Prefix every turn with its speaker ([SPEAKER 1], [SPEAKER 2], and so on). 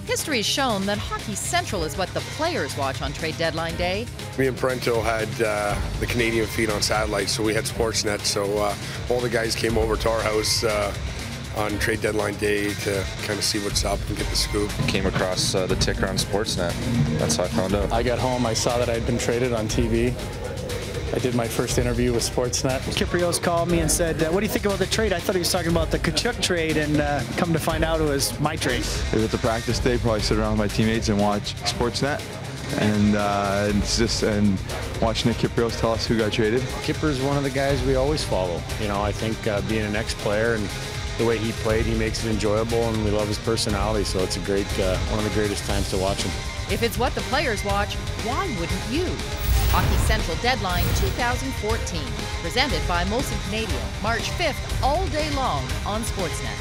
[SPEAKER 1] History has shown that Hockey Central is what the players watch on trade deadline day.
[SPEAKER 2] Me and Parento had the Canadian feed on satellite, so we had Sportsnet. So all the guys came over to our house on trade deadline day to kind of see what's up and get the scoop.
[SPEAKER 3] Came across the ticker on Sportsnet. That's how I found out.
[SPEAKER 4] I got home, I saw that I'd been traded on TV. I did my first interview with Sportsnet.
[SPEAKER 5] Kyprios called me and said, what do you think about the trade? I thought he was talking about the Tkachuk trade, and come to find out it was my trade.
[SPEAKER 6] At the practice day, probably sit around with my teammates and watch Sportsnet, and watch Nick Kyprios tell us who got traded.
[SPEAKER 7] Kipper's one of the guys we always follow. You know, I think being an ex-player and the way he played, he makes it enjoyable, and we love his personality, so it's a great, one of the greatest times to watch him.
[SPEAKER 1] If it's what the players watch, why wouldn't you? Hockey Central Deadline 2014, presented by Molson Canadian, March 5th, all day long on Sportsnet.